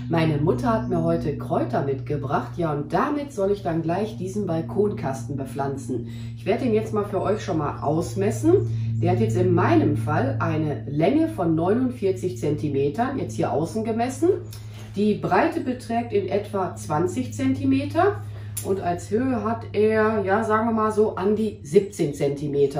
Meine Mutter hat mir heute Kräuter mitgebracht, ja, und damit soll ich dann gleich diesen Balkonkasten bepflanzen. Ich werde ihn jetzt mal für euch schon mal ausmessen. Der hat jetzt in meinem Fall eine Länge von 49 cm, jetzt hier außen gemessen. Die Breite beträgt in etwa 20 cm und als Höhe hat er, ja, sagen wir mal so an die 17 cm.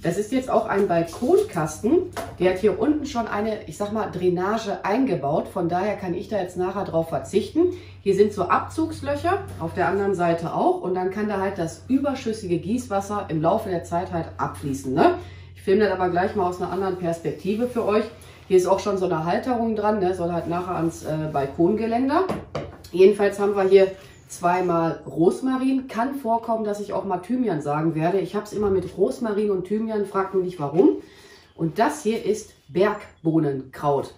Das ist jetzt auch ein Balkonkasten, der hat hier unten schon eine, ich sag mal, Drainage eingebaut. Von daher kann ich da jetzt nachher drauf verzichten. Hier sind so Abzugslöcher, auf der anderen Seite auch. Und dann kann da halt das überschüssige Gießwasser im Laufe der Zeit halt abfließen, ne? Ich filme das aber gleich mal aus einer anderen Perspektive für euch. Hier ist auch schon so eine Halterung dran, ne? Soll halt nachher ans Balkongeländer. Jedenfalls haben wir hier zweimal Rosmarin. Kann vorkommen, dass ich auch mal Thymian sagen werde. Ich habe es immer mit Rosmarin und Thymian, fragt mich nicht warum. Und das hier ist Bergbohnenkraut.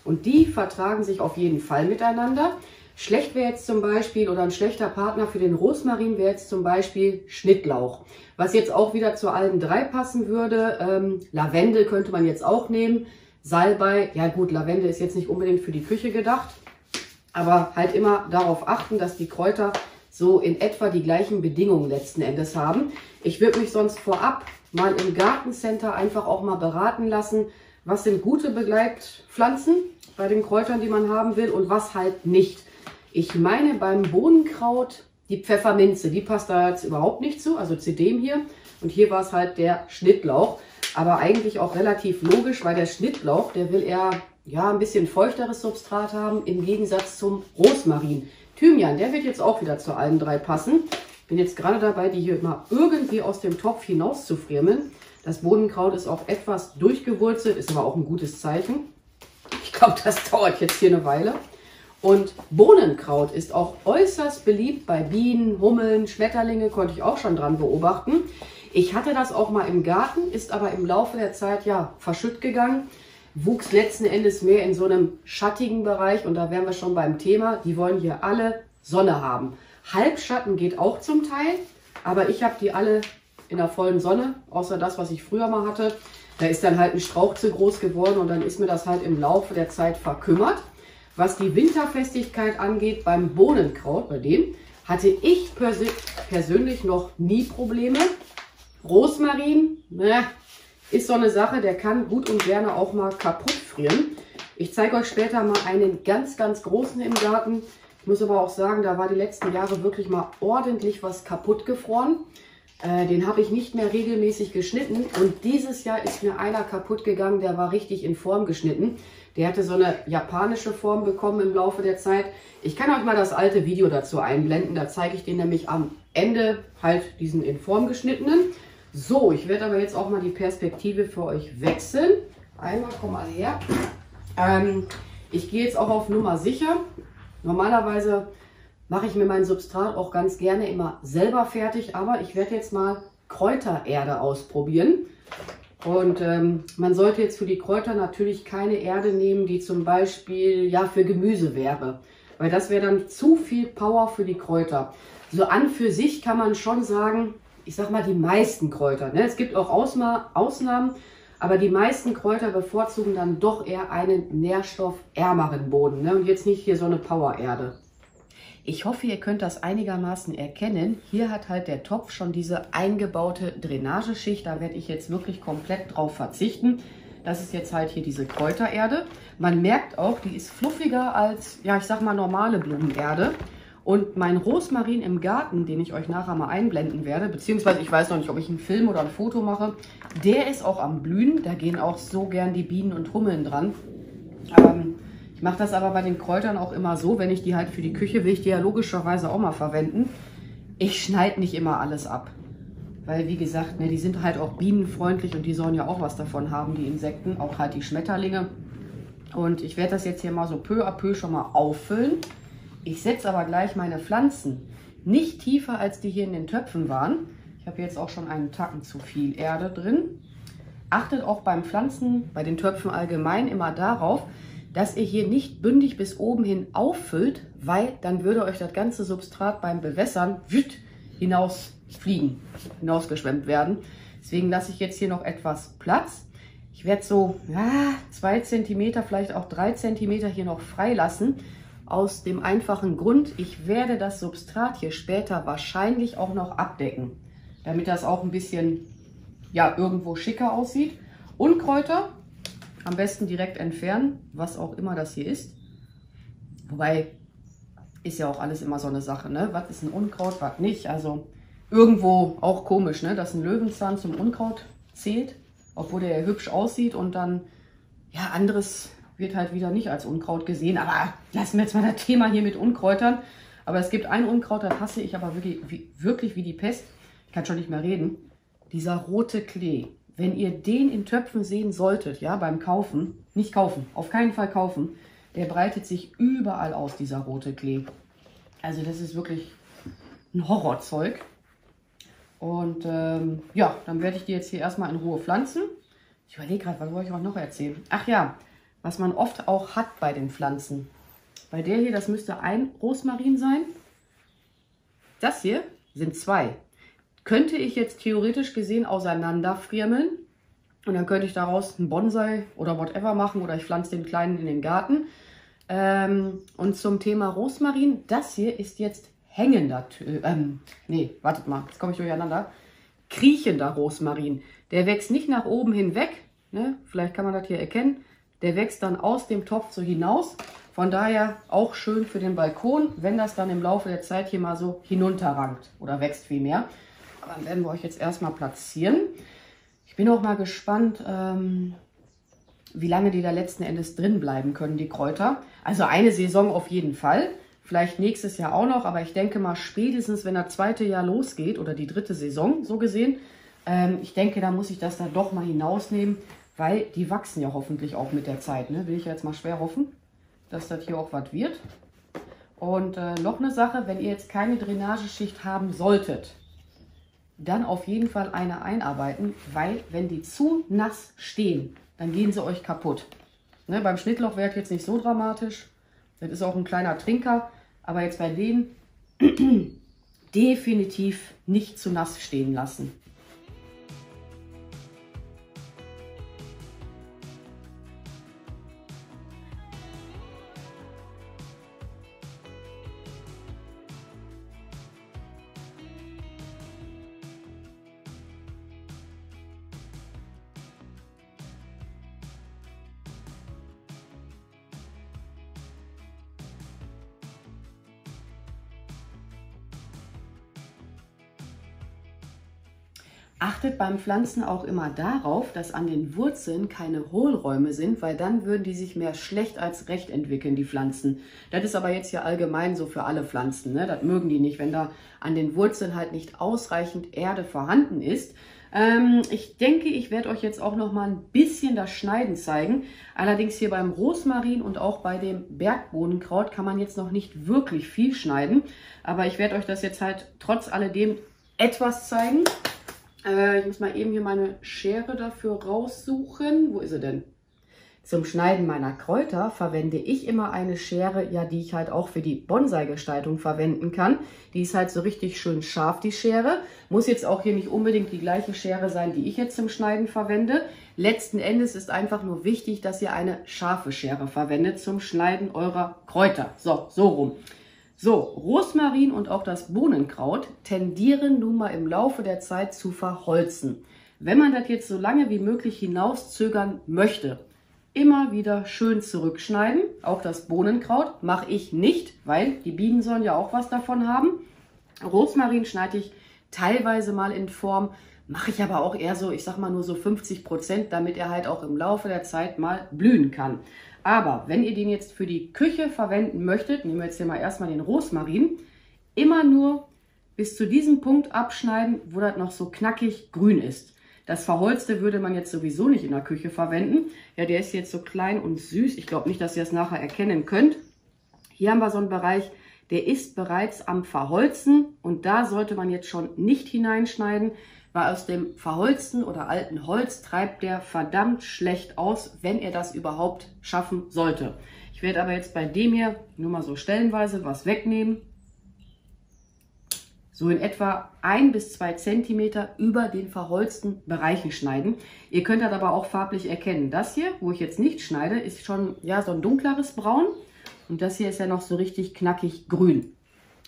Und die vertragen sich auf jeden Fall miteinander. Schlecht wäre jetzt zum Beispiel, oder ein schlechter Partner für den Rosmarin wäre jetzt zum Beispiel Schnittlauch. Was jetzt auch wieder zu allen drei passen würde. Lavendel könnte man jetzt auch nehmen. Salbei, ja gut, Lavendel ist jetzt nicht unbedingt für die Küche gedacht. Aber halt immer darauf achten, dass die Kräuter so in etwa die gleichen Bedingungen letzten Endes haben. Ich würde mich sonst vorab mal im Gartencenter einfach auch mal beraten lassen, was sind gute Begleitpflanzen bei den Kräutern, die man haben will und was halt nicht. Ich meine beim Bohnenkraut die Pfefferminze, die passt da jetzt überhaupt nicht zu, also zu dem hier. Und hier war es halt der Schnittlauch, aber eigentlich auch relativ logisch, weil der Schnittlauch, der will eher ja, ein bisschen feuchteres Substrat haben, im Gegensatz zum Rosmarin. Thymian, der wird jetzt auch wieder zu allen drei passen. Bin jetzt gerade dabei, die hier mal irgendwie aus dem Topf hinaus zu friemeln. Das Bohnenkraut ist auch etwas durchgewurzelt, ist aber auch ein gutes Zeichen. Ich glaube, das dauert jetzt hier eine Weile. Und Bohnenkraut ist auch äußerst beliebt bei Bienen, Hummeln, Schmetterlinge, konnte ich auch schon dran beobachten. Ich hatte das auch mal im Garten, ist aber im Laufe der Zeit ja verschütt gegangen. Wuchs letzten Endes mehr in so einem schattigen Bereich und da wären wir schon beim Thema. Die wollen hier alle Sonne haben. Halbschatten geht auch zum Teil, aber ich habe die alle in der vollen Sonne, außer das, was ich früher mal hatte. Da ist dann halt ein Strauch zu groß geworden und dann ist mir das halt im Laufe der Zeit verkümmert. Was die Winterfestigkeit angeht, beim Bohnenkraut, bei dem hatte ich persönlich noch nie Probleme. Rosmarin, ist so eine Sache, der kann gut und gerne auch mal kaputt frieren. Ich zeige euch später mal einen ganz, ganz großen im Garten. Ich muss aber auch sagen, da war die letzten Jahre wirklich mal ordentlich was kaputt gefroren. Den habe ich nicht mehr regelmäßig geschnitten. Und dieses Jahr ist mir einer kaputt gegangen, der war richtig in Form geschnitten. Der hatte so eine japanische Form bekommen im Laufe der Zeit. Ich kann euch mal das alte Video dazu einblenden. Da zeige ich den nämlich am Ende halt diesen in Form geschnittenen. So, ich werde aber jetzt auch mal die Perspektive für euch wechseln. Einmal, komm mal her. Ich gehe jetzt auch auf Nummer sicher. Normalerweise mache ich mir mein Substrat auch ganz gerne immer selber fertig, aber ich werde jetzt mal Kräutererde ausprobieren. Und man sollte jetzt für die Kräuter natürlich keine Erde nehmen, die zum Beispiel ja für Gemüse wäre. Weil das wäre dann zu viel Power für die Kräuter. So an für sich kann man schon sagen, ich sag mal, die meisten Kräuter, ne? Es gibt auch Ausnahmen, aber die meisten Kräuter bevorzugen dann doch eher einen nährstoffärmeren Boden, ne? Und jetzt nicht hier so eine Powererde. Ich hoffe, ihr könnt das einigermaßen erkennen. Hier hat halt der Topf schon diese eingebaute Drainageschicht. Da werde ich jetzt wirklich komplett drauf verzichten. Das ist jetzt halt hier diese Kräutererde. Man merkt auch, die ist fluffiger als, ja, ich sag mal, normale Blumenerde. Und mein Rosmarin im Garten, den ich euch nachher mal einblenden werde, beziehungsweise ich weiß noch nicht, ob ich einen Film oder ein Foto mache, der ist auch am Blühen. Da gehen auch so gern die Bienen und Hummeln dran. Ich mache das aber bei den Kräutern auch immer so, wenn ich die halt für die Küche will, ich die ja logischerweise auch mal verwenden. Ich schneide nicht immer alles ab. Weil, wie gesagt, ne, die sind halt auch bienenfreundlich und die sollen ja auch was davon haben, die Insekten, auch halt die Schmetterlinge. Und ich werde das jetzt hier mal so peu à peu schon mal auffüllen. Ich setze aber gleich meine Pflanzen nicht tiefer, als die hier in den Töpfen waren. Ich habe jetzt auch schon einen Tacken zu viel Erde drin. Achtet auch beim Pflanzen, bei den Töpfen allgemein immer darauf, dass ihr hier nicht bündig bis oben hin auffüllt, weil dann würde euch das ganze Substrat beim Bewässern hinausgeschwemmt werden. Deswegen lasse ich jetzt hier noch etwas Platz. Ich werde so 2 cm, vielleicht auch 3 cm hier noch freilassen. Aus dem einfachen Grund, ich werde das Substrat hier später wahrscheinlich auch noch abdecken, damit das auch ein bisschen, ja, irgendwo schicker aussieht. Unkräuter am besten direkt entfernen, was auch immer das hier ist. Wobei, ist ja auch alles immer so eine Sache, ne? Was ist ein Unkraut, was nicht? Also irgendwo auch komisch, ne? Dass ein Löwenzahn zum Unkraut zählt, obwohl der ja hübsch aussieht und dann, ja, anderes wird halt wieder nicht als Unkraut gesehen. Aber lassen wir jetzt mal das Thema hier mit Unkräutern. Aber es gibt ein Unkraut, das hasse ich aber wirklich wie die Pest. Ich kann schon nicht mehr reden. Dieser rote Klee. Wenn ihr den in Töpfen sehen solltet, ja, beim Kaufen, nicht kaufen, auf keinen Fall kaufen, der breitet sich überall aus, dieser rote Klee. Also das ist wirklich ein Horrorzeug. Und ja, dann werde ich die jetzt hier erstmal in Ruhe pflanzen. Ich überlege gerade, was wollte ich auch noch erzählen? Ach ja, was man oft auch hat bei den Pflanzen. Bei der hier, das müsste ein Rosmarin sein. Das hier sind 2. Könnte ich jetzt theoretisch gesehen auseinanderfriemeln. Und dann könnte ich daraus einen Bonsai oder whatever machen. Oder ich pflanze den kleinen in den Garten. Und zum Thema Rosmarin, das hier ist jetzt hängender, nee, wartet mal, jetzt komme ich durcheinander. Kriechender Rosmarin. Der wächst nicht nach oben hinweg, ne? Vielleicht kann man das hier erkennen. Der wächst dann aus dem Topf so hinaus. Von daher auch schön für den Balkon, wenn das dann im Laufe der Zeit hier mal so hinunterrankt oder wächst vielmehr. Aber dann werden wir euch jetzt erstmal platzieren. Ich bin auch mal gespannt, wie lange die da letzten Endes drin bleiben können, die Kräuter. Also eine Saison auf jeden Fall. Vielleicht nächstes Jahr auch noch, aber ich denke mal spätestens, wenn das 2. Jahr losgeht oder die 3. Saison, so gesehen, ich denke, da muss ich das dann doch mal hinausnehmen, weil die wachsen ja hoffentlich auch mit der Zeit. Ne? Will ich jetzt mal schwer hoffen, dass das hier auch was wird. Und noch eine Sache, wenn ihr jetzt keine Drainageschicht haben solltet, dann auf jeden Fall eine einarbeiten, weil wenn die zu nass stehen, dann gehen sie euch kaputt. Ne? Beim Schnittloch wäre es jetzt nicht so dramatisch. Das ist auch ein kleiner Trinker, aber jetzt bei denen definitiv nicht zu nass stehen lassen. Achtet beim Pflanzen auch immer darauf, dass an den Wurzeln keine Hohlräume sind, weil dann würden die sich mehr schlecht als recht entwickeln, die Pflanzen. Das ist aber jetzt ja allgemein so für alle Pflanzen, ne? Das mögen die nicht, wenn da an den Wurzeln halt nicht ausreichend Erde vorhanden ist. Ich denke, ich werde euch jetzt auch noch mal ein bisschen das Schneiden zeigen. Allerdings hier beim Rosmarin und auch bei dem Bergbohnenkraut kann man jetzt noch nicht wirklich viel schneiden. Aber ich werde euch das jetzt halt trotz alledem etwas zeigen. Ich muss mal eben hier meine Schere dafür raussuchen. Wo ist sie denn? Zum Schneiden meiner Kräuter verwende ich immer eine Schere, ja, die ich halt auch für die Bonsai-Gestaltung verwenden kann. Die ist halt so richtig schön scharf, die Schere. Muss jetzt auch hier nicht unbedingt die gleiche Schere sein, die ich jetzt zum Schneiden verwende. Letzten Endes ist einfach nur wichtig, dass ihr eine scharfe Schere verwendet zum Schneiden eurer Kräuter. So rum. So, Rosmarin und auch das Bohnenkraut tendieren nun mal im Laufe der Zeit zu verholzen. Wenn man das jetzt so lange wie möglich hinauszögern möchte, immer wieder schön zurückschneiden. Auch das Bohnenkraut mache ich nicht, weil die Bienen sollen ja auch was davon haben. Rosmarin schneide ich teilweise mal in Form, mache ich aber auch eher so, ich sag mal nur so 50%, damit er halt auch im Laufe der Zeit mal blühen kann. Aber wenn ihr den jetzt für die Küche verwenden möchtet, nehmen wir jetzt hier mal erstmal den Rosmarin, immer nur bis zu diesem Punkt abschneiden, wo das noch so knackig grün ist. Das Verholzte würde man jetzt sowieso nicht in der Küche verwenden. Ja, der ist jetzt so klein und süß. Ich glaube nicht, dass ihr es nachher erkennen könnt. Hier haben wir so einen Bereich, der ist bereits am Verholzen und da sollte man jetzt schon nicht hineinschneiden, weil aus dem verholzten oder alten Holz treibt der verdammt schlecht aus, wenn er das überhaupt schaffen sollte. Ich werde aber jetzt bei dem hier nur mal so stellenweise was wegnehmen. So in etwa 1 bis 2 Zentimeter über den verholzten Bereichen schneiden. Ihr könnt das aber auch farblich erkennen. Das hier, wo ich jetzt nicht schneide, ist schon ja so ein dunkleres Braun. Und das hier ist ja noch so richtig knackig grün.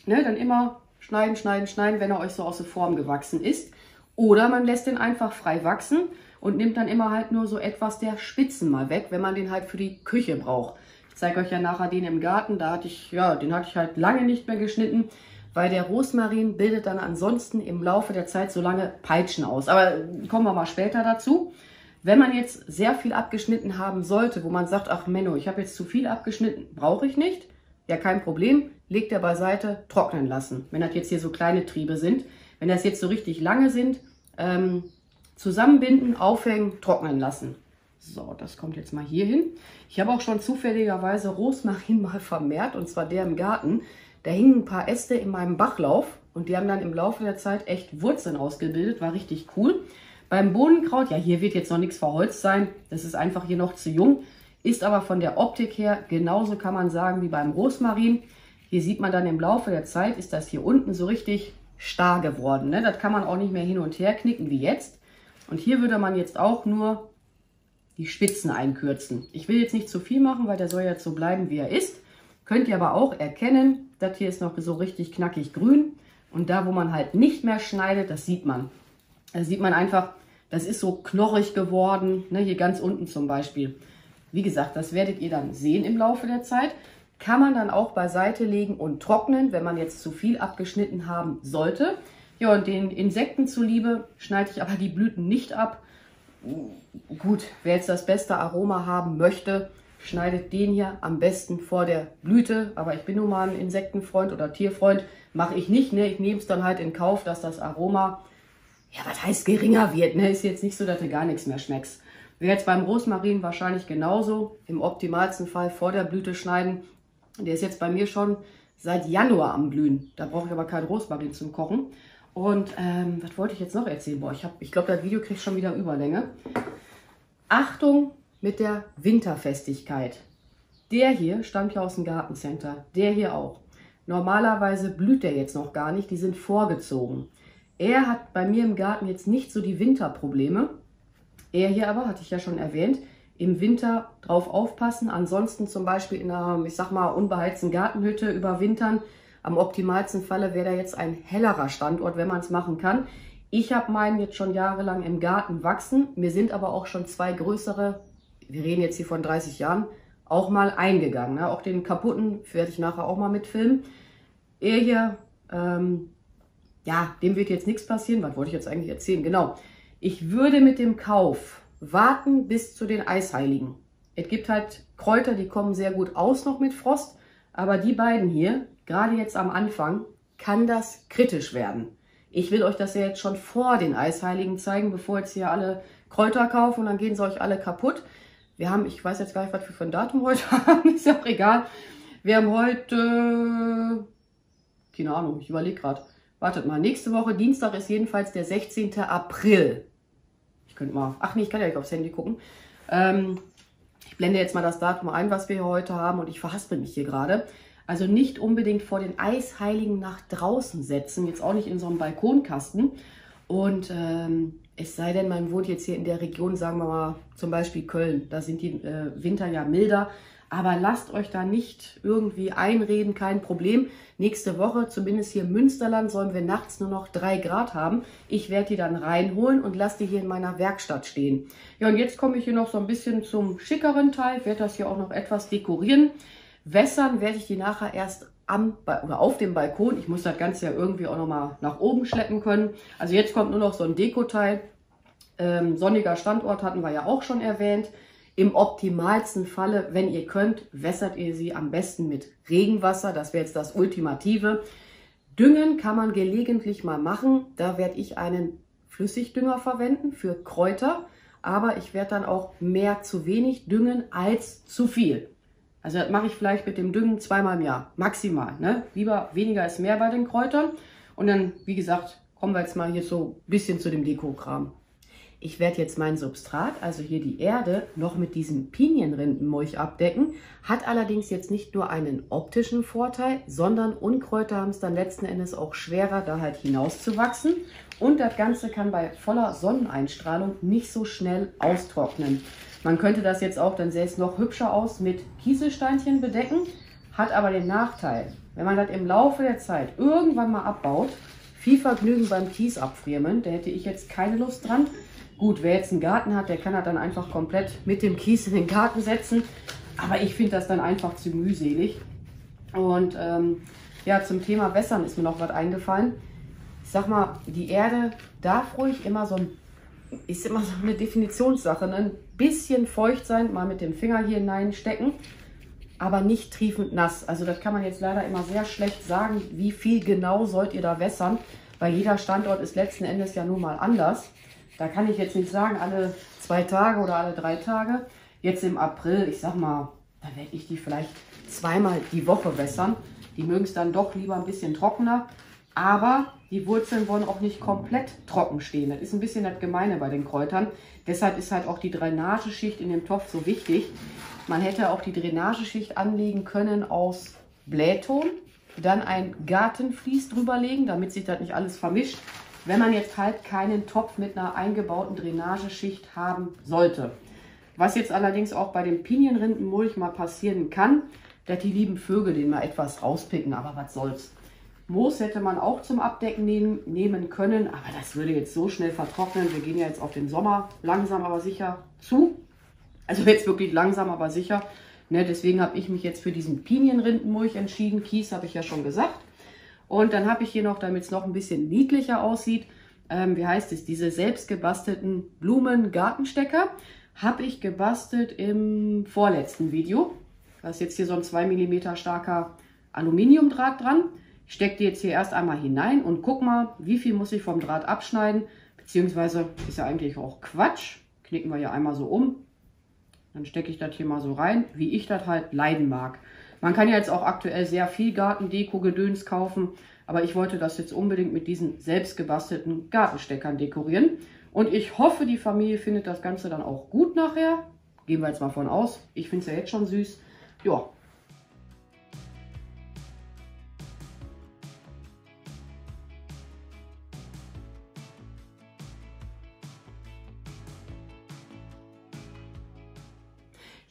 Ne, dann immer schneiden, schneiden, schneiden, wenn er euch so aus der Form gewachsen ist. Oder man lässt den einfach frei wachsen und nimmt dann immer halt nur so etwas der Spitzen mal weg, wenn man den halt für die Küche braucht. Ich zeige euch ja nachher den im Garten, den hatte ich halt lange nicht mehr geschnitten, weil der Rosmarin bildet dann ansonsten im Laufe der Zeit so lange Peitschen aus. Aber kommen wir mal später dazu. Wenn man jetzt sehr viel abgeschnitten haben sollte, wo man sagt, ach Menno, ich habe jetzt zu viel abgeschnitten, brauche ich nicht. Ja, kein Problem, legt er beiseite, trocknen lassen. Wenn das jetzt hier so kleine Triebe sind. Wenn das jetzt so richtig lange sind, zusammenbinden, aufhängen, trocknen lassen. So, das kommt jetzt mal hier hin. Ich habe auch schon zufälligerweise Rosmarin mal vermehrt, und zwar der im Garten. Da hingen ein paar Äste in meinem Bachlauf und die haben dann im Laufe der Zeit echt Wurzeln ausgebildet, war richtig cool. Beim Bohnenkraut, ja, hier wird jetzt noch nichts verholzt sein, das ist einfach hier noch zu jung, ist aber von der Optik her genauso, kann man sagen, wie beim Rosmarin. Hier sieht man dann im Laufe der Zeit, ist das hier unten so richtig starr geworden. Ne? Das kann man auch nicht mehr hin und her knicken wie jetzt. Und hier würde man jetzt auch nur die Spitzen einkürzen. Ich will jetzt nicht zu viel machen, weil der soll jetzt so bleiben, wie er ist. Könnt ihr aber auch erkennen, das hier ist noch so richtig knackig grün. Und da, wo man halt nicht mehr schneidet, das sieht man. Da sieht man einfach, das ist so knorrig geworden. Ne? Hier ganz unten zum Beispiel. Wie gesagt, das werdet ihr dann sehen im Laufe der Zeit. Kann man dann auch beiseite legen und trocknen, wenn man jetzt zu viel abgeschnitten haben sollte. Ja, und den Insekten zuliebe schneide ich aber die Blüten nicht ab. Gut, wer jetzt das beste Aroma haben möchte, schneidet den hier am besten vor der Blüte. Aber ich bin nun mal ein Insektenfreund oder Tierfreund, mache ich nicht. Ne? Ich nehme es dann halt in Kauf, dass das Aroma, ja, was heißt geringer wird. Ne? Ist jetzt nicht so, dass du gar nichts mehr schmeckst. Wäre jetzt beim Rosmarin wahrscheinlich genauso. Im optimalsten Fall vor der Blüte schneiden. Der ist jetzt bei mir schon seit Januar am Blühen. Da brauche ich aber keinen Rosmarin zum Kochen. Und was wollte ich jetzt noch erzählen? Boah, ich glaube, das Video kriegt schon wieder Überlänge. Achtung mit der Winterfestigkeit. Der hier stammt ja aus dem Gartencenter. Der hier auch. Normalerweise blüht der jetzt noch gar nicht. Die sind vorgezogen. Er hat bei mir im Garten jetzt nicht so die Winterprobleme. Er hier aber, hatte ich ja schon erwähnt, im Winter drauf aufpassen. Ansonsten zum Beispiel in einer, ich sag mal, unbeheizten Gartenhütte überwintern. Am optimalsten Falle wäre da jetzt ein hellerer Standort, wenn man es machen kann. Ich habe meinen jetzt schon jahrelang im Garten wachsen. Mir sind aber auch schon zwei größere, wir reden jetzt hier von 30 Jahren, auch mal eingegangen. Ne? Auch den kaputten werde ich nachher auch mal mitfilmen. Er hier, ja, dem wird jetzt nichts passieren. Was wollte ich jetzt eigentlich erzählen? Genau, ich würde mit dem Kauf warten bis zu den Eisheiligen. Es gibt halt Kräuter, die kommen sehr gut aus noch mit Frost, aber die beiden hier, gerade jetzt am Anfang, kann das kritisch werden. Ich will euch das ja jetzt schon vor den Eisheiligen zeigen, bevor jetzt hier alle Kräuter kaufen und dann gehen sie euch alle kaputt. Wir haben, ich weiß jetzt gar nicht, was wir für ein Datum heute haben, ist ja auch egal. Wir haben heute, keine Ahnung, ich überlege gerade. Wartet mal, nächste Woche, Dienstag ist jedenfalls der 16. April. Ich könnte mal, ach nee, ich kann ja nicht aufs Handy gucken. Ich blende jetzt mal das Datum ein, was wir hier heute haben und ich verhaspel mich hier gerade. Also nicht unbedingt vor den Eisheiligen nach draußen setzen, jetzt auch nicht in so einem Balkonkasten. Und es sei denn, man wohnt jetzt hier in der Region, sagen wir mal zum Beispiel Köln, da sind die Winter ja milder. Aber lasst euch da nicht irgendwie einreden, kein Problem. Nächste Woche, zumindest hier im Münsterland, sollen wir nachts nur noch 3 Grad haben. Ich werde die dann reinholen und lasse die hier in meiner Werkstatt stehen. Ja, und jetzt komme ich hier noch so ein bisschen zum schickeren Teil. Ich werde das hier auch noch etwas dekorieren. Wässern werde ich die nachher erst oder auf dem Balkon. Ich muss das Ganze ja irgendwie auch nochmal nach oben schleppen können. Also jetzt kommt nur noch so ein Dekoteil. Sonniger Standort hatten wir ja auch schon erwähnt. Im optimalsten Falle, wenn ihr könnt, wässert ihr sie am besten mit Regenwasser. Das wäre jetzt das Ultimative. Düngen kann man gelegentlich mal machen. Da werde ich einen Flüssigdünger verwenden für Kräuter. Aber ich werde dann auch mehr zu wenig düngen als zu viel. Also das mache ich vielleicht mit dem Düngen 2-mal im Jahr, maximal. Ne? Lieber weniger ist mehr bei den Kräutern. Und dann, wie gesagt, kommen wir jetzt mal hier so ein bisschen zu dem Dekokram. Ich werde jetzt mein Substrat, also hier die Erde, noch mit diesem Pinienrindenmulch abdecken. Hat allerdings jetzt nicht nur einen optischen Vorteil, sondern Unkräuter haben es dann letzten Endes auch schwerer, da halt hinauszuwachsen. Und das Ganze kann bei voller Sonneneinstrahlung nicht so schnell austrocknen. Man könnte das jetzt auch, dann sähe es noch hübscher aus, mit Kieselsteinchen bedecken. hat aber den Nachteil, wenn man das im Laufe der Zeit irgendwann mal abbaut, viel Vergnügen beim Kies abfirmen, da hätte ich jetzt keine Lust dran. Gut, wer jetzt einen Garten hat, der kann das dann einfach komplett mit dem Kies in den Garten setzen, aber ich finde das dann einfach zu mühselig. Und ja, zum Thema Wässern ist mir noch was eingefallen. Ich sag mal, die Erde darf ruhig immer ist immer so eine Definitionssache, ne? Ein bisschen feucht sein, mal mit dem Finger hier hineinstecken, aber nicht triefend nass. Also das kann man jetzt leider immer sehr schlecht sagen, wie viel genau sollt ihr da wässern, weil jeder Standort ist letzten Endes ja nun mal anders. Da kann ich jetzt nicht sagen, alle 2 Tage oder alle 3 Tage. Jetzt im April, ich sag mal, da werde ich die vielleicht 2-mal die Woche wässern. Die mögen es dann doch lieber ein bisschen trockener, aber die Wurzeln wollen auch nicht komplett trocken stehen. Das ist ein bisschen das Gemeine bei den Kräutern. Deshalb ist halt auch die Drainageschicht in dem Topf so wichtig. Man hätte auch die Drainageschicht anlegen können aus Blähton, dann ein Gartenvlies drüberlegen, damit sich das nicht alles vermischt, wenn man jetzt halt keinen Topf mit einer eingebauten Drainageschicht haben sollte. Was jetzt allerdings auch bei dem Pinienrindenmulch mal passieren kann, dass die lieben Vögel den mal etwas rauspicken, aber was soll's. Moos hätte man auch zum Abdecken nehmen können, aber das würde jetzt so schnell vertrocknen. Wir gehen ja jetzt auf den Sommer langsam aber sicher zu. Also jetzt wirklich langsam aber sicher. Ne, deswegen habe ich mich jetzt für diesen Pinienrindenmulch entschieden. Kies habe ich ja schon gesagt. Und dann habe ich hier noch, damit es noch ein bisschen niedlicher aussieht, wie heißt es, diese selbst gebastelten Blumen-Gartenstecker habe ich gebastelt im vorletzten Video. Da ist jetzt hier so ein 2 mm starker Aluminiumdraht dran. Ich stecke die jetzt hier erst einmal hinein und guck mal, wie viel muss ich vom Draht abschneiden. Beziehungsweise ist ja eigentlich auch Quatsch. Knicken wir hier einmal so um. Dann stecke ich das hier mal so rein, wie ich das halt leiden mag. Man kann ja jetzt auch aktuell sehr viel Gartendeko-Gedöns kaufen. Aber ich wollte das jetzt unbedingt mit diesen selbst gebastelten Gartensteckern dekorieren. Und ich hoffe, die Familie findet das Ganze dann auch gut nachher. Gehen wir jetzt mal von aus. Ich finde es ja jetzt schon süß. Ja.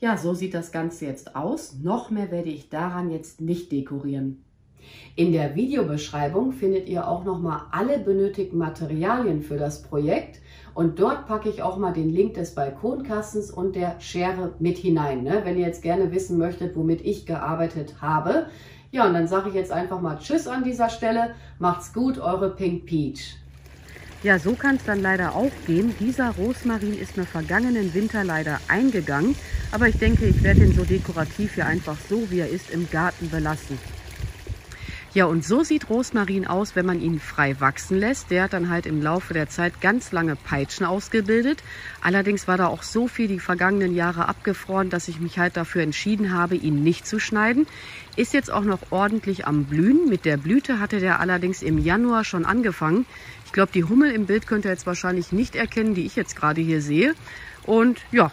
Ja, so sieht das Ganze jetzt aus. Noch mehr werde ich daran jetzt nicht dekorieren. In der Videobeschreibung findet ihr auch nochmal alle benötigten Materialien für das Projekt. Und dort packe ich auch mal den Link des Balkonkastens und der Schere mit hinein, ne? Wenn ihr jetzt gerne wissen möchtet, womit ich gearbeitet habe. Ja, und dann sage ich jetzt einfach mal Tschüss an dieser Stelle. Macht's gut, eure Pink Peach. Ja, so kann es dann leider auch gehen. Dieser Rosmarin ist mir vergangenen Winter leider eingegangen. Aber ich denke, ich werde ihn so dekorativ hier einfach so, wie er ist, im Garten belassen. Ja, und so sieht Rosmarin aus, wenn man ihn frei wachsen lässt. Der hat dann halt im Laufe der Zeit ganz lange Peitschen ausgebildet. Allerdings war da auch so viel die vergangenen Jahre abgefroren, dass ich mich halt dafür entschieden habe, ihn nicht zu schneiden. Ist jetzt auch noch ordentlich am Blühen. Mit der Blüte hatte der allerdings im Januar schon angefangen. Ich glaube, die Hummel im Bild könnt ihr jetzt wahrscheinlich nicht erkennen, die ich jetzt gerade hier sehe. Und ja,